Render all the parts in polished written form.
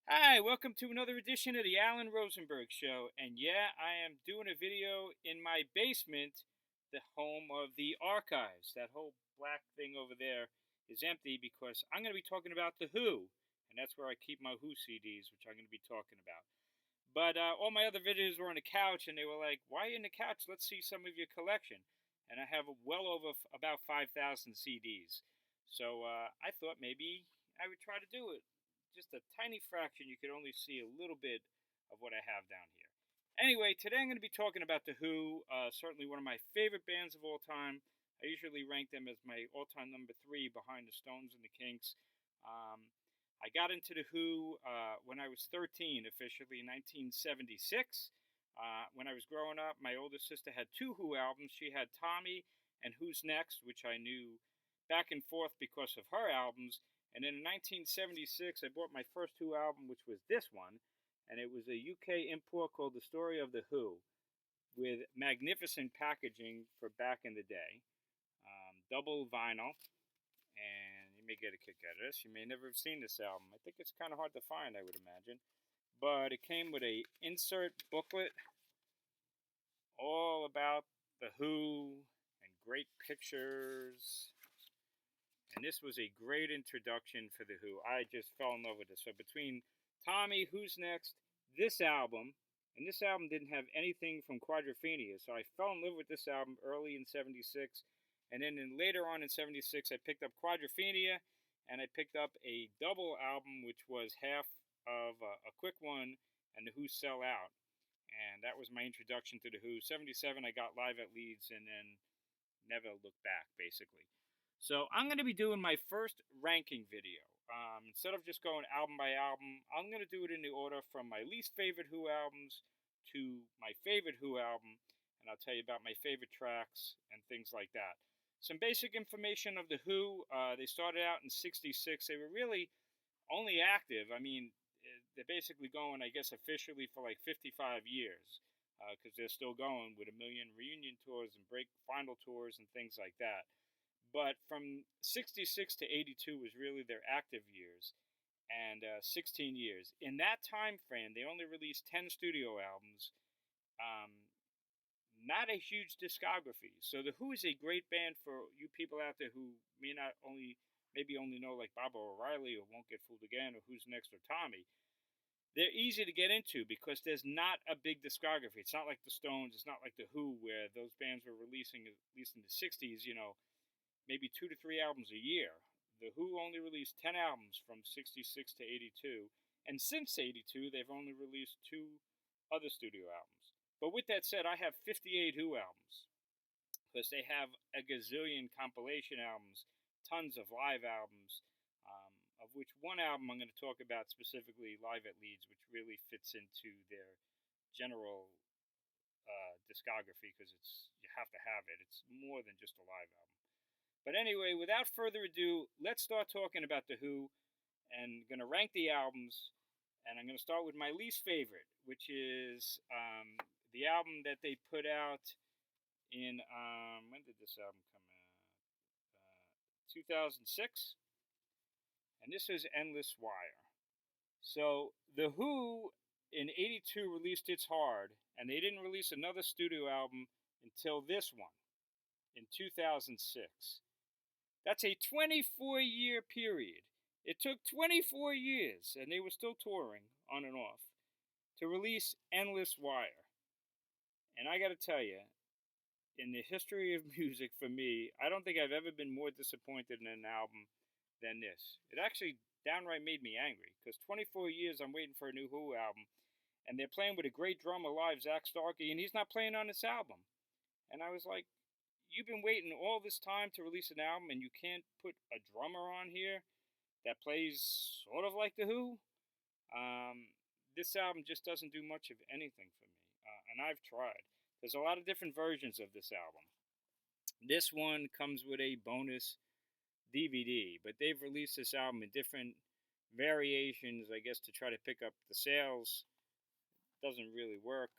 Hi, welcome to another edition of the Alan Rosenberg Show. And yeah, I am doing a video in my basement, the home of the archives. That whole black thing over there is empty because I'm going to be talking about The Who. And that's where I keep my Who CDs, which I'm going to be talking about. But all my other videos were on the couch, and they were like, "Why are you in the couch? Let's see some of your collection." And I have well over about 5,000 CDs. So I thought maybe I would try to do it. Just a tiny fraction, you could only see a little bit of what I have down here. Anyway, today I'm going to be talking about The Who, certainly one of my favorite bands of all time. I usually rank them as my all time number three behind the Stones and the Kinks. Um, I got into The Who when I was 13, officially in 1976. When I was growing up, my older sister had two Who albums. She had Tommy and Who's Next, which I knew back and forth because of her albums. And then in 1976, I bought my first Who album, which was this one, and it was a UK import called The Story of the Who, with magnificent packaging for back in the day, double vinyl, and you may get a kick out of this. You may never have seen this album. I think it's kind of hard to find, I would imagine. But it came with a insert booklet all about the Who and great pictures. And this was a great introduction for the Who. I just fell in love with this. So between Tommy, Who's Next, this album, and this album didn't have anything from Quadrophenia, so I fell in love with this album early in '76, and then later on in '76, I picked up Quadrophenia, and I picked up a double album, which was half of a quick one, and the Who Sell Out, and that was my introduction to the Who. '77, I got Live at Leeds, and then never looked back, basically. So I'm going to be doing my first ranking video. Instead of just going album by album, I'm going to do it in the order from my least favorite Who albums to my favorite Who album, and I'll tell you about my favorite tracks and things like that. Some basic information of the Who. They started out in '66. They were really only active. I mean, they're basically going, I guess, officially for like 55 years because they're still going with a million reunion tours and break final tours and things like that. But from '66 to '82 was really their active years, and 16 years. In that time frame, they only released 10 studio albums. Um, Not a huge discography. So the Who is a great band for you people out there who may not only maybe only know like Baba O'Reilly or Won't Get Fooled Again or Who's Next or Tommy. They're easy to get into because there's not a big discography. It's not like the Stones. It's not like the Who, where those bands were releasing at least in the '60s. Maybe 2 to 3 albums a year. The Who only released 10 albums from '66 to '82, and since '82 they've only released two other studio albums. But with that said, I have 58 Who albums because they have a gazillion compilation albums, tons of live albums, of which one album I'm going to talk about specifically, Live at Leeds, which really fits into their general discography because it's you have to have it. It's more than just a live album. But anyway, without further ado, let's start talking about The Who and I'm going to rank the albums. And I'm going to start with my least favorite, which is the album that they put out in, when did this album come out? 2006. And this is Endless Wire. So The Who in '82 released It's Hard, and they didn't release another studio album until this one in 2006. That's a 24-year period. It took 24 years, and they were still touring on and off, to release Endless Wire. And I got to tell you, in the history of music for me, I don't think I've ever been more disappointed in an album than this. It actually downright made me angry, because 24 years I'm waiting for a new Who album, and they're playing with a great drummer live, Zach Starkey, and he's not playing on this album. And I was like, you've been waiting all this time to release an album and you can't put a drummer on here that plays sort of like The Who? This album just doesn't do much of anything for me. And I've tried. There's a lot of different versions of this album. This one comes with a bonus DVD, but they've released this album in different variations, I guess, to try to pick up the sales. Doesn't really work.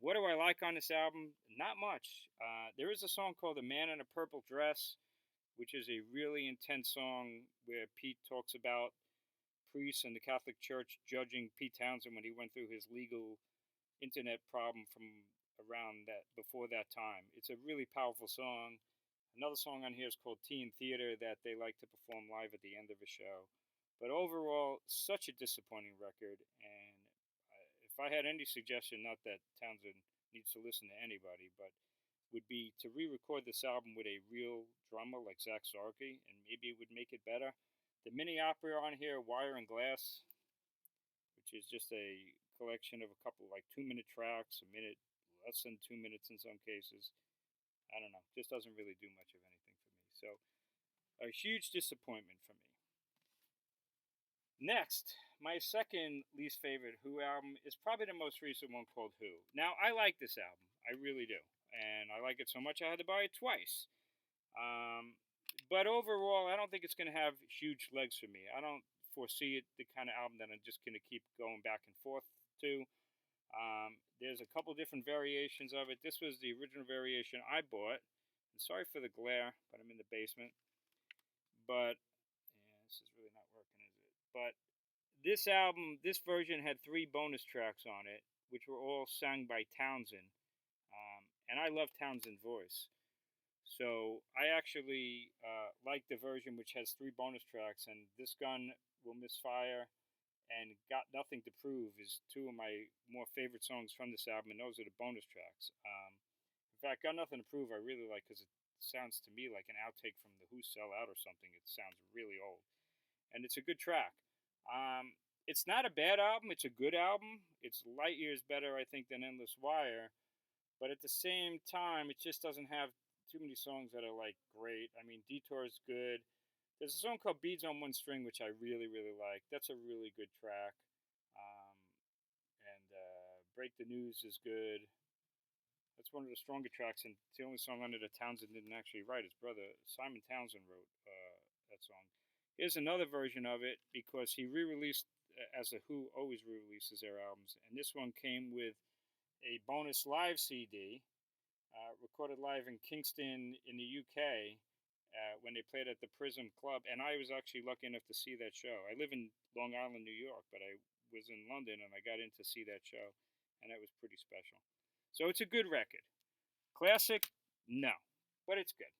What do I like on this album? Not much. There is a song called "A Man in a Purple Dress," which is a really intense song where Pete talks about priests and the Catholic Church judging Pete Townsend when he went through his legal internet problem from around that before that time. It's a really powerful song. Another song on here is called Tea and Theater that they like to perform live at the end of a show. But overall, such a disappointing record. And if I had any suggestion, not that Townsend needs to listen to anybody, but would be to re-record this album with a real drummer like Zach Sarkey, and maybe it would make it better. The mini opera on here, Wire and Glass, which is just a collection of a couple like 2-minute tracks, a minute, less than 2 minutes in some cases. I don't know, just doesn't really do much of anything for me. So a huge disappointment for me. Next, my second least favorite Who album is probably the most recent one, called Who. Now, I like this album, I really do, and I like it so much I had to buy it twice. But overall, I don't think it's going to have huge legs for me. I don't foresee it the kind of album that I'm just going to keep going back and forth to. There's a couple different variations of it. This was the original variation I bought. And sorry for the glare, but I'm in the basement. But, yeah, this is really not working, is it? But this album, this version had 3 bonus tracks on it, which were all sung by Townsend. And I love Townsend's voice. So I actually like the version which has 3 bonus tracks, and This Gun Will Misfire and Got Nothing to Prove is 2 of my more favorite songs from this album, and those are the bonus tracks. In fact, Got Nothing to Prove I really like because it sounds to me like an outtake from the Who Sell Out or something. It sounds really old, and it's a good track. It's not a bad album. It's a good album. It's light years better, I think, than Endless Wire, but at the same time, it just doesn't have too many songs that are like great. I mean, Detour is good. There's a song called Beads on One String, which I really, really like. That's a really good track. And Break the News is good. That's one of the stronger tracks, and it's the only song on it that Townsend didn't actually write. His brother, Simon Townsend, wrote that song. Here's another version of it, because he re-released, as the Who always re-releases their albums, and this one came with a bonus live CD, recorded live in Kingston in the UK, when they played at the Prism Club, and I was actually lucky enough to see that show. I live in Long Island, New York, but I was in London, and I got in to see that show, and that was pretty special. So it's a good record. Classic? No, but it's good.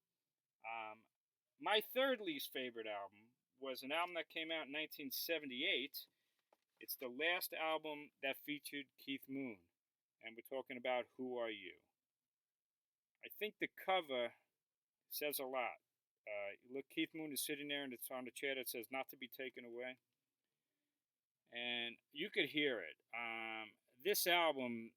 My third least favorite album was an album that came out in 1978. It's the last album that featured Keith Moon, and we're talking about Who Are You? I think the cover says a lot. Look, Keith Moon is sitting there, and it's on the chair that says "Not to be taken away," and you could hear it. This album,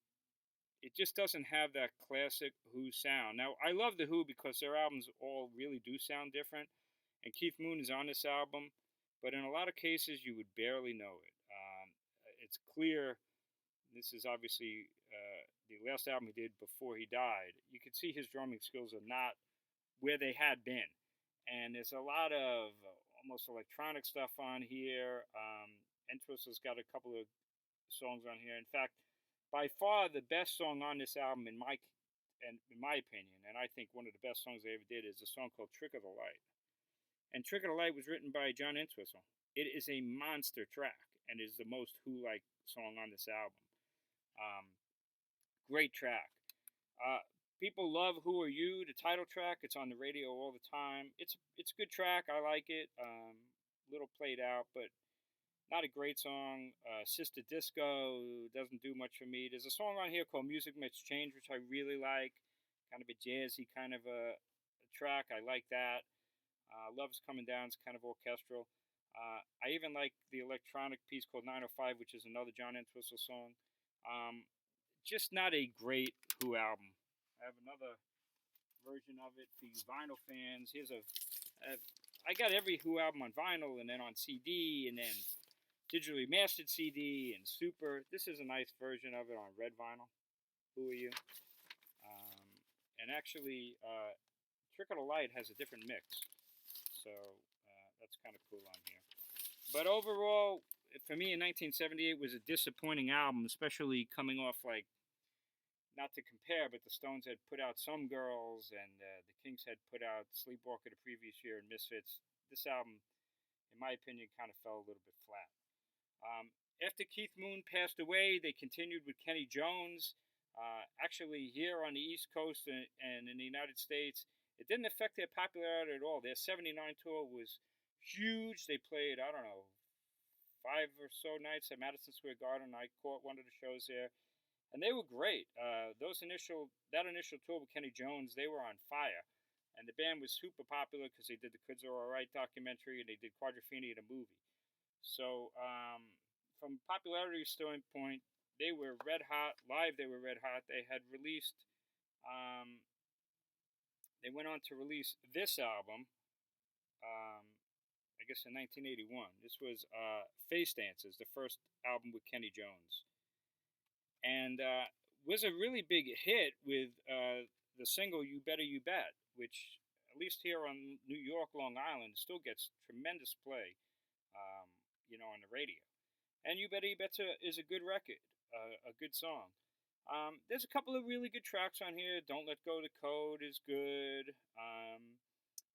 it just doesn't have that classic Who sound. Now, I love the Who because their albums all really do sound different, and Keith Moon is on this album, but in a lot of cases, you would barely know it. It's clear. This is obviously the last album he did before he died. You could see his drumming skills are not where they had been. And there's a lot of almost electronic stuff on here. Entwistle's got a couple of songs on here. In fact, by far the best song on this album, in my opinion, and I think one of the best songs they ever did, is a song called "Trick of the Light." And "Trick of the Light" was written by John Entwistle. It is a monster track, and is the most Who-like song on this album. Great track. People love "Who Are You," the title track. It's on the radio all the time. It's a good track. I like it. Little played out, but not a great song. Sister Disco doesn't do much for me. There's a song on here called "Music Must Change," which I really like. Kind of a jazzy kind of a track. I like that. Love's Coming Down is kind of orchestral. I even like the electronic piece called 905, which is another John Entwistle song. Just not a great Who album. I have another version of it for you vinyl fans. I got every Who album on vinyl, and then on CD, and then digitally mastered CD and Super. This is a nice version of it on red vinyl. Who Are You? And actually, Trick of the Light has a different mix, so that's kind of cool on here. But overall, for me in 1978 was a disappointing album, especially coming off not to compare, but the Stones had put out Some Girls, and the Kinks had put out Sleepwalker the previous year, and Misfits. This album, in my opinion, kind of fell a little bit flat. After Keith Moon passed away, they continued with Kenny Jones. Actually, here on the East Coast and in the United States, it didn't affect their popularity at all. Their '79 tour was huge. They played, I don't know, 5 or so nights at Madison Square Garden. I caught one of the shows there, and they were great. That initial tour with Kenny Jones, they were on fire, and the band was super popular because they did the Kids Are Alright documentary and they did Quadrophenia the movie. So, from a popularity standpoint, they were red hot. Live, they were red hot. They had released, um, they went on to release this album, I guess in 1981. This was Face Dances, the first album with Kenny Jones. And was a really big hit with the single You Better You Bet, which, at least here on New York, Long Island, still gets tremendous play, um, on the radio. And You Better You Bet is a good record, a good song. There's a couple of really good tracks on here. Don't Let Go the Code is good.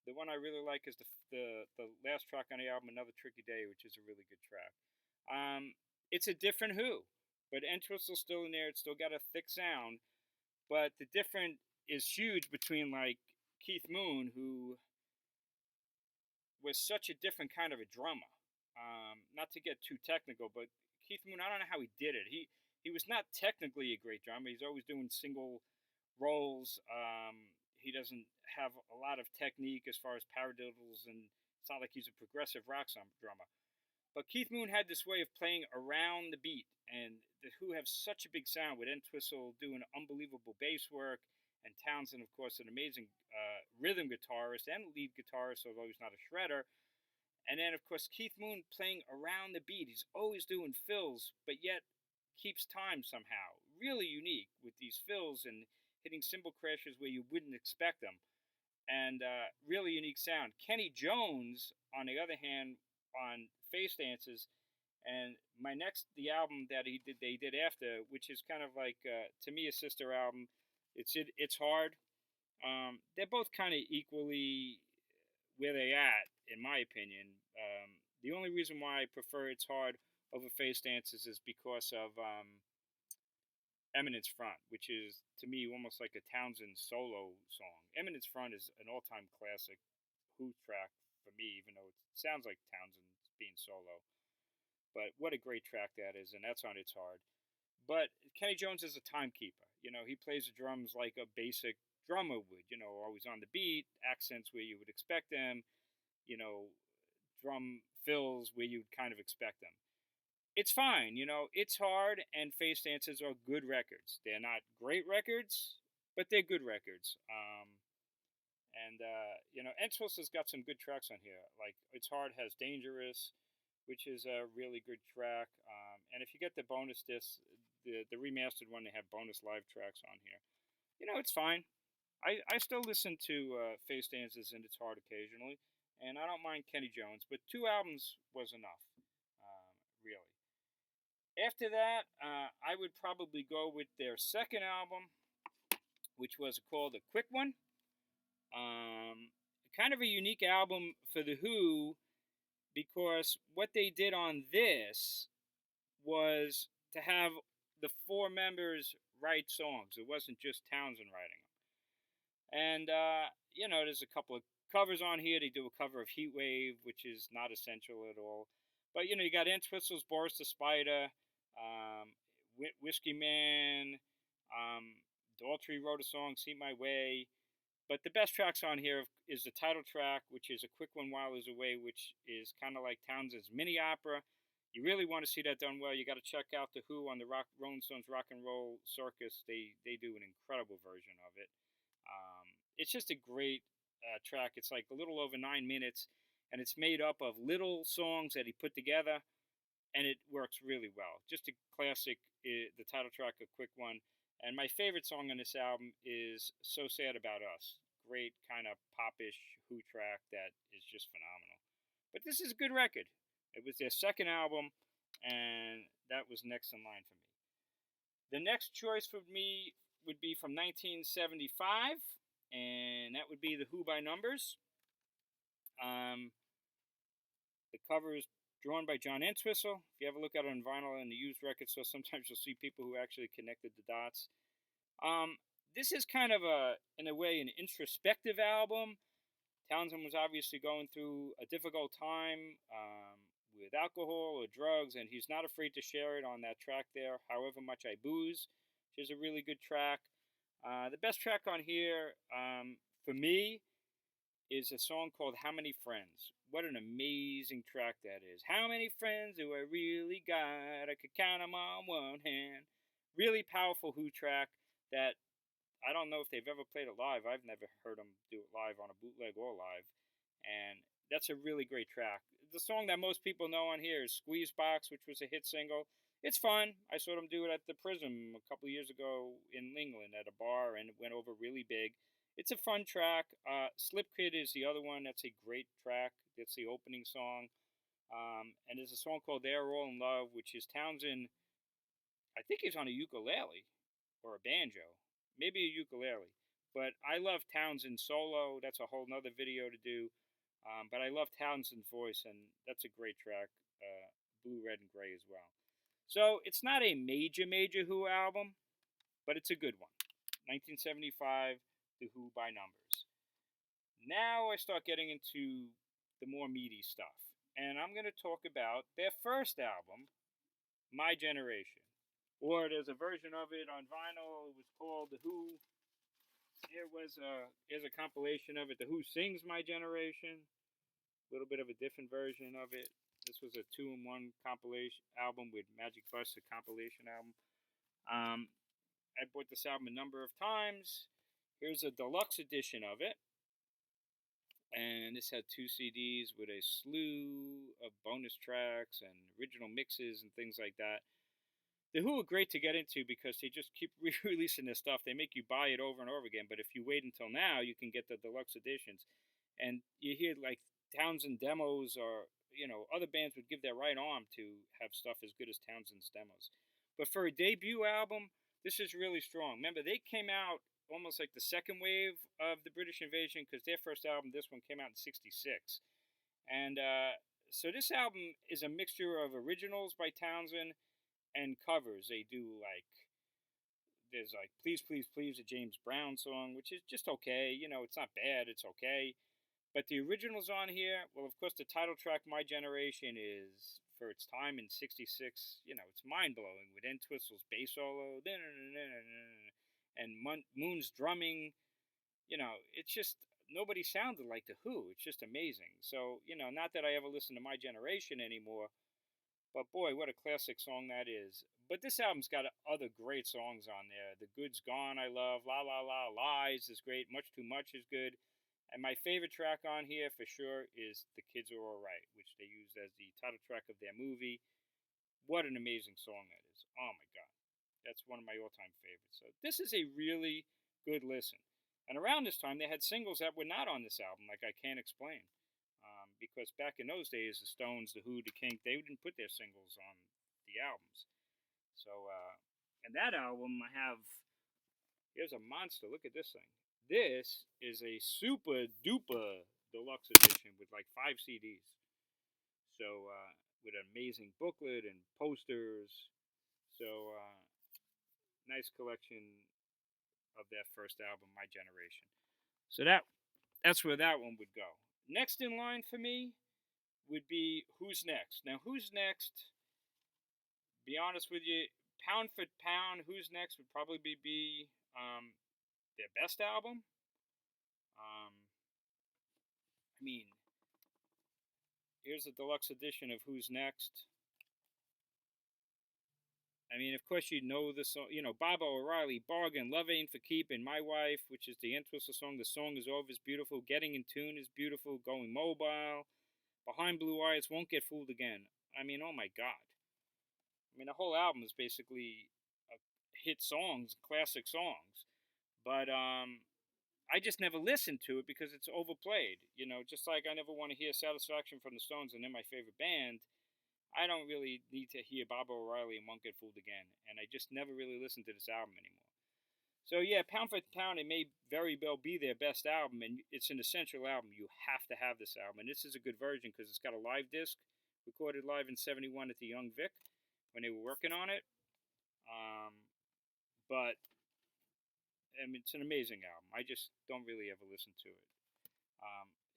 The one I really like is the last track on the album, Another Tricky Day, which is a really good track. It's a different Who, but Entwistle's still in there. It's still got a thick sound, but the difference is huge between like Keith Moon, who was such a different kind of a drummer. Not to get too technical, but Keith Moon, I don't know how he did it. He was not technically a great drummer. He's always doing single rolls. He doesn't have a lot of technique as far as paradiddles, and it's not like he's a progressive rock drummer. But Keith Moon had this way of playing around the beat, and the Who have such a big sound with Entwistle doing unbelievable bass work, and Townsend, of course, an amazing rhythm guitarist and lead guitarist, although he's not a shredder. And then, of course, Keith Moon playing around the beat. He's always doing fills, but yet keeps time somehow. Really unique with these fills and hitting cymbal crashes where you wouldn't expect them. And really unique sound. Kenny Jones, on the other hand, on Face Dances, and the album that they did after, which is kind of like to me a sister album. It's hard. They're both kind of equally where they at, in my opinion. The only reason why I prefer It's Hard over Face Dances is because of Eminence Front, which is, to me, almost like a Townsend solo song. Eminence Front is an all-time classic Who track for me, even though it sounds like Townsend being solo. But what a great track that is, and that's on It's Hard. But Kenny Jones is a timekeeper. He plays the drums like a basic drummer would, always on the beat, accents where you would expect them, drum fills where you'd kind of expect them. It's fine, It's Hard and Face Dances are good records. They're not great records, but they're good records. Entwistle has got some good tracks on here. Like It's Hard has Dangerous, which is a really good track. And if you get the bonus disc, the remastered one, they have bonus live tracks on here. It's fine. I still listen to Face Dances and It's Hard occasionally, and I don't mind Kenny Jones, but 2 albums was enough, really. After that, I would probably go with their second album, which was called A Quick One. Kind of a unique album for The Who, because what they did on this was to have the 4 members write songs. It wasn't just Townsend writing them. And, there's a couple of covers on here. They do a cover of Heatwave, which is not essential at all. But, you got Entwistle's Boris the Spider, Whiskey Man, Daltrey wrote a song, See My Way. But the best tracks on here is the title track, which is A Quick One While Is Away, which is kind of like Townsend's mini opera. You really want to see that done well, you got to check out The Who on the Rolling Stones Rock and Roll Circus. They do an incredible version of it. It's just a great track. It's like a little over 9 minutes, and it's made up of little songs that he put together, and it works really well. Just a classic, the title track, A Quick One. And my favorite song on this album is So Sad About Us. Great kind of popish Who track that is just phenomenal. But this is a good record. It was their second album, and that was next in line for me. The next choice for me would be from 1975, and that would be The Who by Numbers. The cover is drawn by John Entwistle. If you ever look at it on vinyl in the used record store, sometimes you'll see people who actually connected the dots. This is kind of in a way, an introspective album. Townsend was obviously going through a difficult time with alcohol or drugs, and he's not afraid to share it on that track there, However Much I Booze, which is a really good track. The best track on here, for me, is a song called How Many Friends. What an amazing track that is. How many friends do I really got? I could count them on one hand. Really powerful Who track that I don't know if they've ever played it live. I've never heard them do it live on a bootleg or live. And that's a really great track. The song that most people know on here is Squeeze Box, which was a hit single. It's fun. I saw them do it at the Prism a couple years ago in England at a bar, and it went over really big. It's a fun track. Slip Kid is the other one. That's a great track. That's the opening song. And there's a song called They're All in Love, which is Townsend. I think he's on a ukulele or a banjo, maybe a ukulele. But I love Townsend solo. That's a whole nother video to do. But I love Townsend's voice, and that's a great track. Blue, Red, and Gray as well. So it's not a major Who album, but it's a good one. 1975, The Who by numbers. Now I start getting into the more meaty stuff. And I'm going to talk about their first album, My Generation. Or there's a version of it on vinyl. It was called The Who. Here's a compilation of it. The Who Sings My Generation. A little bit of a different version of it. This was a 2-in-1 compilation album with Magic Bus, a compilation album. I bought this album a number of times. Here's a deluxe edition of it. And this had 2 CDs with a slew of bonus tracks and original mixes and things like that. The Who are great to get into because they just keep re-releasing this stuff. They make you buy it over and over again. But if you wait until now, you can get the deluxe editions. And you hear like Townsend demos, or other bands would give their right arm to have stuff as good as Townsend's demos. But for a debut album, this is really strong. Remember, they came out almost like the second wave of the British Invasion, because their first album, this one, came out in '66. And so this album is a mixture of originals by Townsend and covers. They do there's Please Please Please, a James Brown song, which is just okay. It's not bad, it's okay. But the originals on here, well, of course, the title track, My Generation, is, for its time in '66, it's mind-blowing, with Entwistle's bass solo, and Moon's drumming. It's just, nobody sounded like The Who. It's just amazing. So, not that I ever listen to My Generation anymore, but boy, what a classic song that is. But this album's got other great songs on there. The Good's Gone, I love. La La La, Lies is great. Much Too Much is good. And my favorite track on here, for sure, is The Kids Are Alright, which they used as the title track of their movie. What an amazing song that is. Oh my God. That's one of my all-time favorites. So this is a really good listen. And around this time, they had singles that were not on this album, like I Can't Explain. Because back in those days, the Stones, the Who, the Kinks, they didn't put their singles on the albums. So, and that album, here's a monster. Look at this thing. This is a super duper deluxe edition with like 5 CDs. So, with an amazing booklet and posters. So, nice collection of that first album, My Generation. So that's where that one would go. Next in line for me would be Who's Next. Now, Who's Next, be honest with you, pound for pound, Who's Next would probably be their best album. Here's a deluxe edition of Who's Next. Of course, you know the song, Baba O'Reilly, Bargain, Love Ain't for Keeping, My Wife, which is the Entwistle song. The Song Is Over is beautiful. Getting in Tune is beautiful. Going Mobile. Behind Blue Eyes, Won't Get Fooled Again. Oh my God. The whole album is basically hit songs, classic songs. But I just never listened to it because it's overplayed. Just like I never want to hear Satisfaction from the Stones and they're my favorite band. I don't really need to hear Baba O'Reilly and Won't Get Fooled Again. And I just never really listened to this album anymore. So yeah, pound for pound, it may very well be their best album. And it's an essential album. You have to have this album. And this is a good version because it's got a live disc, recorded live in '71 at the Young Vic when they were working on it. But I mean, it's an amazing album. I just don't really ever listen to it.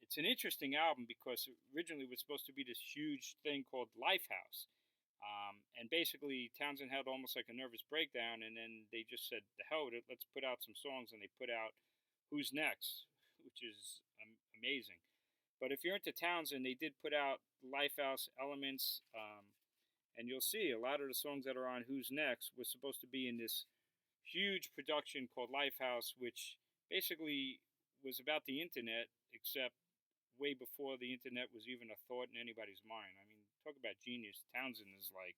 It's an interesting album because originally it was supposed to be this huge thing called Lifehouse. And basically, Townsend had almost like a nervous breakdown, and then they just said, the hell with it, let's put out some songs. And they put out Who's Next, which is amazing. But if you're into Townsend, they did put out Lifehouse Elements, and you'll see a lot of the songs that are on Who's Next were supposed to be in this huge production called Lifehouse, which basically was about the internet, except way before the internet was even a thought in anybody's mind. I mean, talk about genius. Townsend is like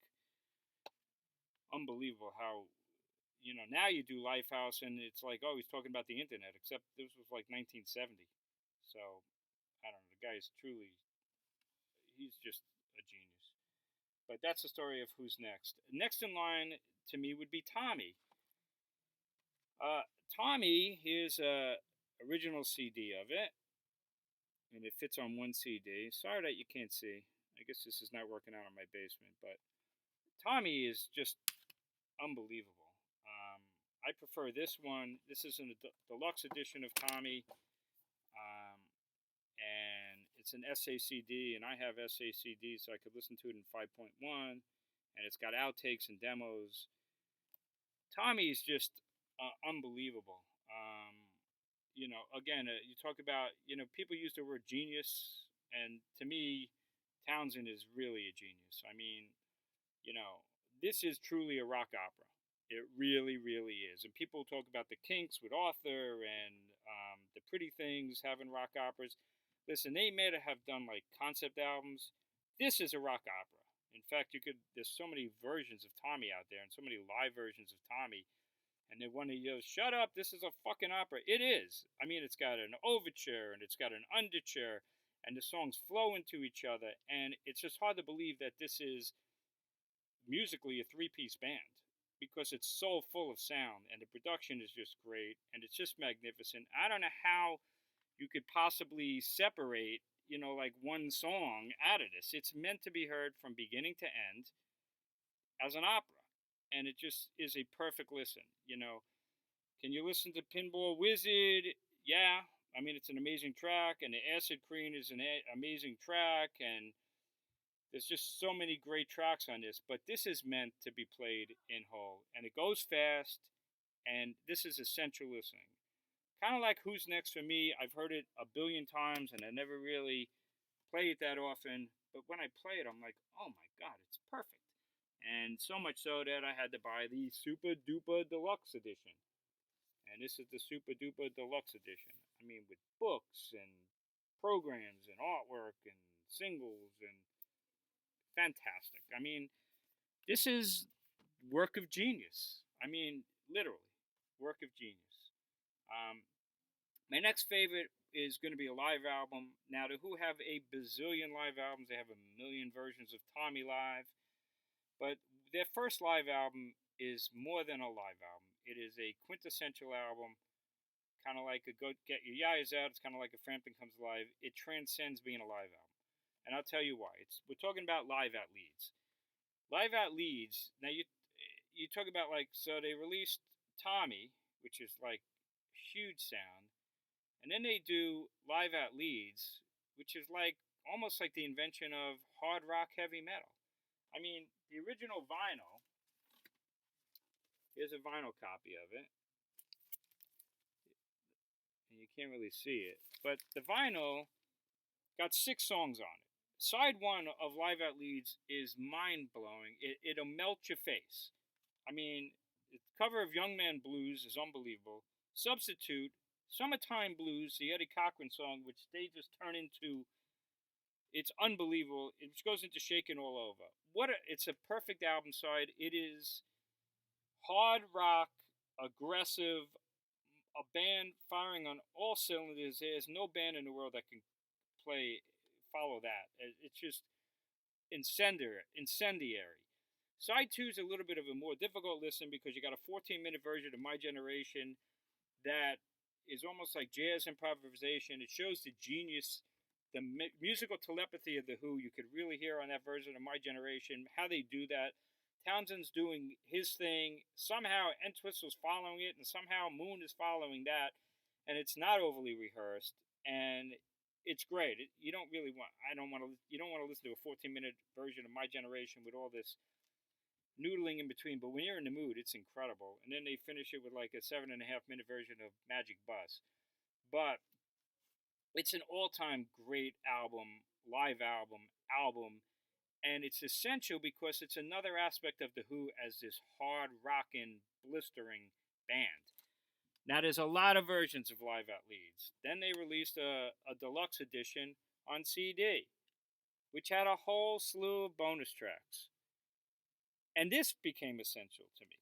unbelievable how, now you do Lifehouse and it's like, oh, he's talking about the internet, except this was like 1970. So, I don't know. The guy is truly, he's just a genius. But that's the story of Who's Next. Next in line to me would be Tommy. Tommy, here's a original CD of it, and it fits on one CD. Sorry that you can't see. I guess this is not working out in my basement, but Tommy is just unbelievable. I prefer this one. This is a deluxe edition of Tommy, and it's an SACD, and I have SACD, so I could listen to it in 5.1, and it's got outtakes and demos. Tommy is just unbelievable. Again, you talk about, people use the word genius, and to me, Townsend is really a genius. I mean, this is truly a rock opera. It really, really is. And people talk about the Kinks with Arthur and the Pretty Things having rock operas. Listen, they may have done like concept albums. This is a rock opera. In fact, there's so many versions of Tommy out there and so many live versions of Tommy. And then one of you goes, shut up, this is a fucking opera. It is. I mean, it's got an overture and it's got an underture and the songs flow into each other. And it's just hard to believe that this is musically a three-piece band because it's so full of sound and the production is just great and it's just magnificent. I don't know how you could possibly separate, like one song out of this. It's meant to be heard from beginning to end as an opera. And it just is a perfect listen. Can you listen to Pinball Wizard? Yeah, I mean, it's an amazing track, and the Acid Queen is an amazing track, and there's just so many great tracks on this. But this is meant to be played in whole, and it goes fast, and this is essential listening. Kind of like Who's Next for me. I've heard it a billion times, and I never really play it that often. But when I play it, I'm like, oh my god, it's perfect. And so much so that I had to buy the Super Duper Deluxe Edition. And this is the Super Duper Deluxe Edition. I mean, with books and programs and artwork and singles and fantastic. I mean, this is work of genius. I mean, literally, work of genius. My next favorite is going to be a live album. Now, the Who have a bazillion live albums. They have a million versions of Tommy Live. But their first live album is more than a live album. It is a quintessential album, kind of like a Go Get Your Yayas Out. It's kind of like a Frampton Comes Alive. It transcends being a live album. And I'll tell you why. We're talking about Live at Leeds. Live at Leeds, now you talk about so they released Tommy, which is like huge sound. And then they do Live at Leeds, which is like almost like the invention of hard rock heavy metal. I mean, the original vinyl, here's a vinyl copy of it. And you can't really see it. But the vinyl got 6 songs on it. Side 1 of Live at Leeds is mind-blowing. It'll melt your face. I mean, the cover of Young Man Blues is unbelievable. Substitute, Summertime Blues, the Eddie Cochran song, which they just turn into... It's unbelievable. It goes into Shakin' All Over. It's a perfect album side. It is hard rock, aggressive, a band firing on all cylinders. There's no band in the world that can follow that. It's just incendiary. Side 2 is a little bit of a more difficult listen because you got a 14-minute version of My Generation that is almost like jazz improvisation. It shows the genius the musical telepathy of the Who, you could really hear on that version of My Generation how they do that. Townsend's doing his thing. Somehow Entwistle's following it, and somehow Moon is following that, and it's not overly rehearsed, and it's great. You don't really want. I don't want to. You don't want to listen to a 14-minute version of My Generation with all this noodling in between. But when you're in the mood, it's incredible. And then they finish it with like a 7.5-minute version of Magic Bus. But it's an all-time great album, live album, and it's essential because it's another aspect of the Who as this hard rockin', blistering band. Now there's a lot of versions of Live at Leeds. Then they released a deluxe edition on CD, which had a whole slew of bonus tracks. And this became essential to me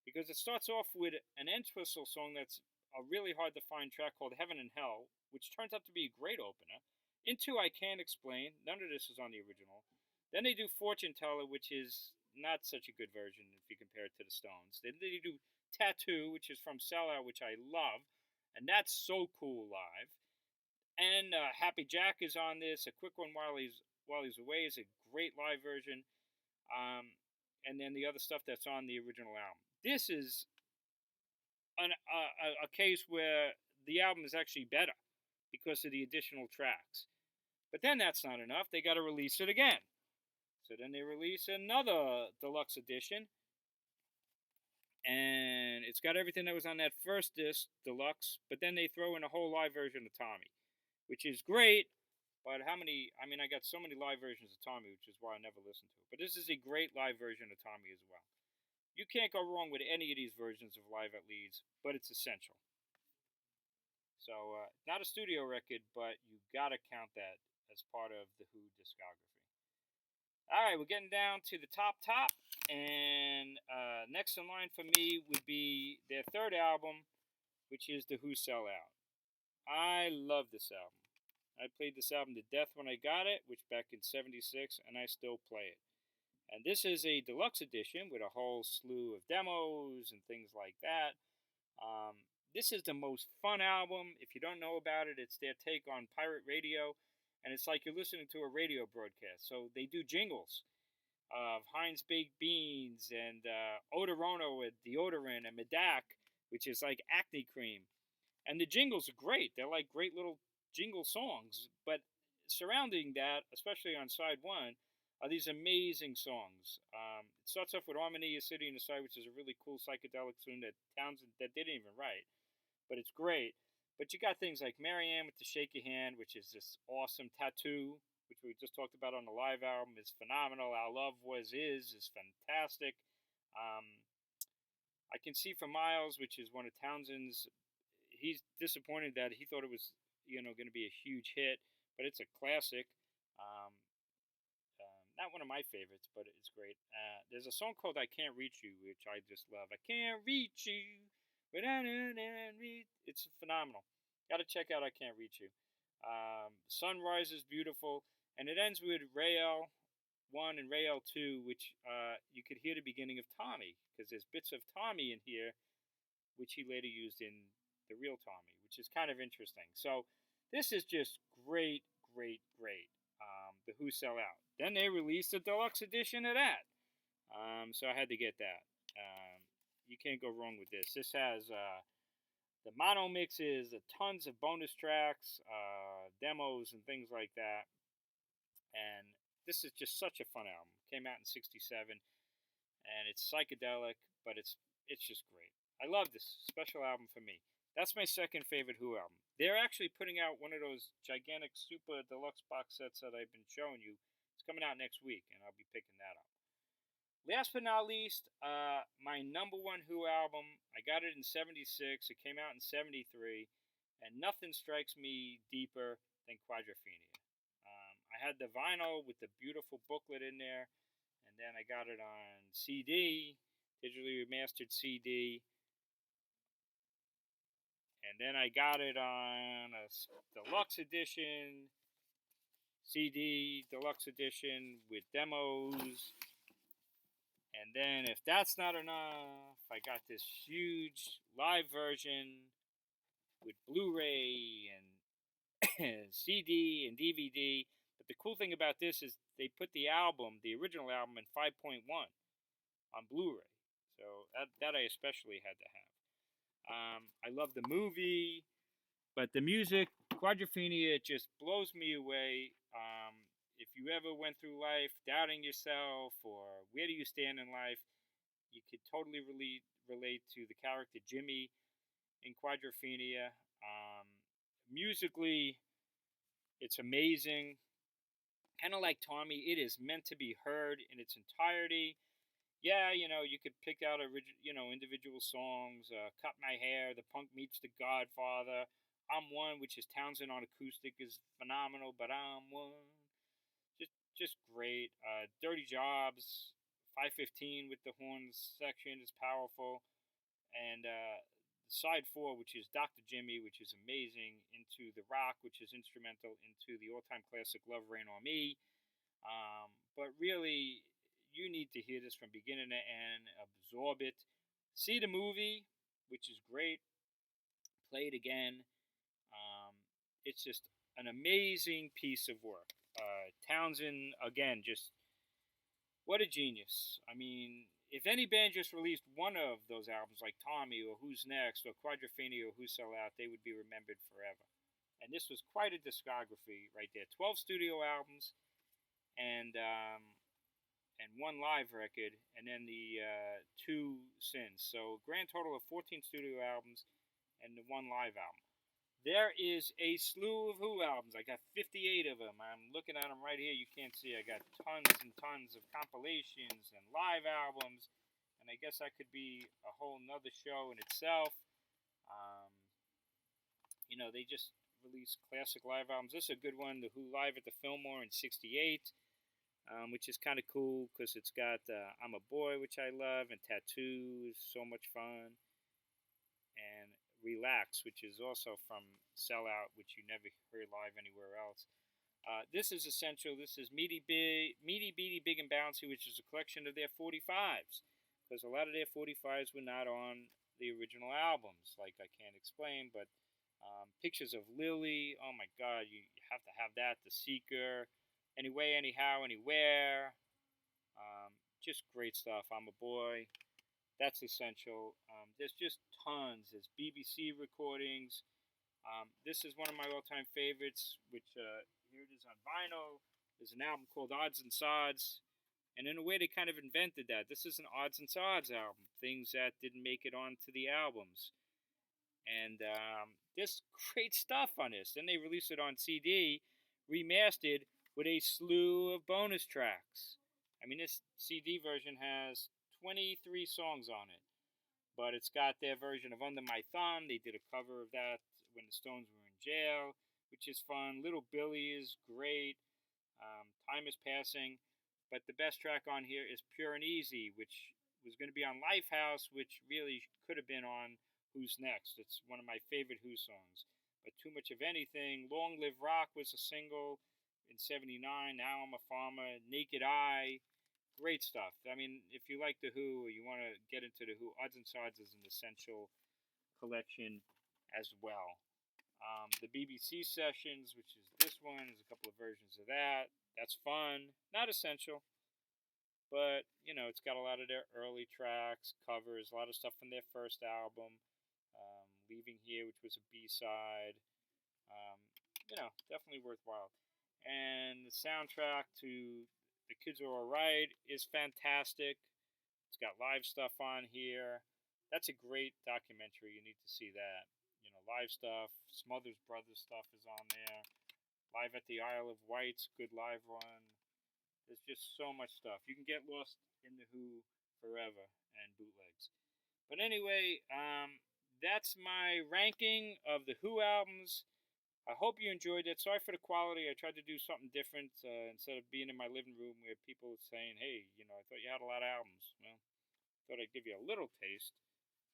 because it starts off with an Entwistle song that's a really hard to find track called Heaven and Hell, which turns out to be a great opener. Into I Can't Explain, none of this is on the original. Then they do Fortune Teller, which is not such a good version if you compare it to the Stones. Then they do Tattoo, which is from Sellout, which I love, and that's so cool live. And Happy Jack is on this. A Quick One While He's Away is a great live version. And then the other stuff that's on the original album. This is a case where the album is actually better because of the additional tracks. But then that's not enough. They got to release it again. So then they release another deluxe edition. And it's got everything that was on that first disc, deluxe. But then they throw in a whole live version of Tommy, which is great. But how many? I mean, I got so many live versions of Tommy, which is why I never listened to it. But this is a great live version of Tommy as well. You can't go wrong with any of these versions of Live at Leeds, but it's essential. So, not a studio record, but you gotta count that as part of the Who discography. All right, we're getting down to the top, and next in line for me would be their third album, which is The Who Sell Out. I love this album. I played this album to death when I got it, which back in '76, and I still play it. And this is a deluxe edition with a whole slew of demos and things like that. This is the most fun album. If you don't know about it, it's their take on pirate radio, and it's like you're listening to a radio broadcast. So they do jingles of Heinz baked beans and Odorono with deodorant and Medak, which is like acne cream. And the jingles are great. They're like great little jingle songs. But surrounding that, especially on side one, are these amazing songs. It starts off with Armenia City in the Side, which is a really cool psychedelic tune that Townsend that didn't even write, but it's great. But you got things like Marianne with the Shake Your Hand, which is this awesome. Tattoo, which we just talked about on the live album, is phenomenal. Our Love is fantastic. I Can See for Miles, which is one of Townsend's. He's disappointed that he thought it was going to be a huge hit, but it's a classic. Not one of my favorites, but it's great. There's a song called I Can't Reach You, which I just love. I can't reach you. It's phenomenal. Got to check out I Can't Reach You. Sunrise is beautiful. And it ends with Rael 1 and Rael 2, which you could hear the beginning of Tommy, because there's bits of Tommy in here, which he later used in the real Tommy, which is kind of interesting. So this is just great, great, great. The Who Sell Out. Then they released a deluxe edition of that. So I had to get that. You can't go wrong with this. This has the mono mixes, tons of bonus tracks, demos, and things like that. And this is just such a fun album. Came out in '67, and it's psychedelic, but it's just great. I love this special album for me. That's my second favorite Who album. They're actually putting out one of those gigantic super deluxe box sets that I've been showing you. It's coming out next week, and I'll be picking that up. Last but not least, my number one Who album. I got it in '76. It came out in '73, and nothing strikes me deeper than Quadrophenia. I had the vinyl with the beautiful booklet in there, and then I got it on CD, digitally remastered CD. And then I got it on a deluxe edition, CD deluxe edition with demos. And then if that's not enough, I got this huge live version with Blu-ray and CD and DVD. But the cool thing about this is they put the album, the original album, in 5.1 on Blu-ray. So that I especially had to have. I love the movie, but the music, Quadrophenia, it just blows me away. If you ever went through life doubting yourself or where do you stand in life, you could totally relate to the character Jimmy in Quadrophenia. Musically, it's amazing. Kind of like Tommy, it is meant to be heard in its entirety. Yeah, you could pick out individual songs. Cut My Hair, The Punk Meets the Godfather. I'm One, which is Townsend on acoustic, is phenomenal. But I'm One, just great. Dirty Jobs, 515 with the horns section is powerful, and side four, which is Dr. Jimmy, which is amazing. Into the Rock, which is instrumental. Into the all-time classic Love Rain on Me. But really, you need to hear this from beginning to end, absorb it, see the movie, which is great, play it again. Um, it's just an amazing piece of work. Townsend, again, just what a genius. I mean, if any band just released one of those albums, like Tommy or Who's Next or Quadrophenia or Who Sell Out, they would be remembered forever. And this was quite a discography right there. 12 studio albums and one live record, and then the two since. So grand total of 14 studio albums and the one live album. There is a slew of Who albums. I got 58 of them. I'm looking at them right here. You can't see. I got tons and tons of compilations and live albums. And I guess that could be a whole nother show in itself. Um, they just released classic live albums. This is a good one. The Who Live at the Fillmore in '68. Which is kind of cool because it's got I'm a Boy, which I love, and Tattoo is so much fun, and Relax, which is also from Sellout, which you never heard live anywhere else. This is essential. This is Meaty Beady Big and Bouncy, which is a collection of their 45s, because a lot of their 45s were not on the original albums, like I can't explain, but Pictures of Lily, oh my god, you have to have that. The Seeker, Anyway, Anyhow, Anywhere. Just great stuff. I'm a Boy. That's essential. There's just tons. There's BBC recordings. This is one of my all-time favorites, which here it is on vinyl. There's an album called Odds and Sods. And in a way, they kind of invented that. This is an Odds and Sods album. Things that didn't make it onto the albums. And there's great stuff on this. Then they released it on CD, remastered, with a slew of bonus tracks. I mean, this CD version has 23 songs on it, but it's got their version of Under My Thumb. They did a cover of that when the Stones were in jail, which is fun. Little Billy is great. Time is Passing. But the best track on here is Pure and Easy, which was going to be on Lifehouse, which really could have been on Who's Next. It's one of my favorite Who songs. But Too Much of Anything. Long Live Rock was a single in '79. Now I'm a Farmer. Naked Eye. Great stuff. I mean, if you like The Who or you want to get into The Who, Odds and Sods is an essential collection as well. The BBC Sessions, which is this one, there's a couple of versions of that. That's fun. Not essential. But, it's got a lot of their early tracks, covers, a lot of stuff from their first album. Leaving Here, which was a B-side. Definitely worthwhile. And the soundtrack to The Kids Are Alright is fantastic. It's got live stuff on here. That's a great documentary. You need to see that. Live stuff. Smothers Brothers stuff is on there. Live at the Isle of Wight's good live run. There's just so much stuff. You can get lost in The Who forever and bootlegs. But anyway, that's my ranking of the Who albums. I hope you enjoyed it. Sorry for the quality. I tried to do something different instead of being in my living room where people were saying, hey, I thought you had a lot of albums. Well, I thought I'd give you a little taste.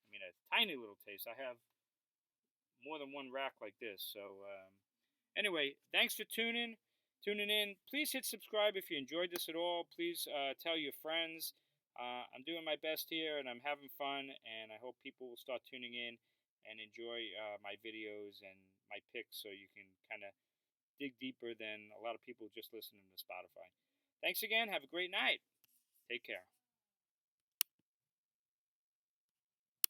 I mean, a tiny little taste. I have more than one rack like this. So, anyway, thanks for tuning in. Please hit subscribe if you enjoyed this at all. Please tell your friends. I'm doing my best here, and I'm having fun, and I hope people will start tuning in and enjoy my videos and my picks so you can kind of dig deeper than a lot of people just listening to Spotify. Thanks again. Have a great night. Take care.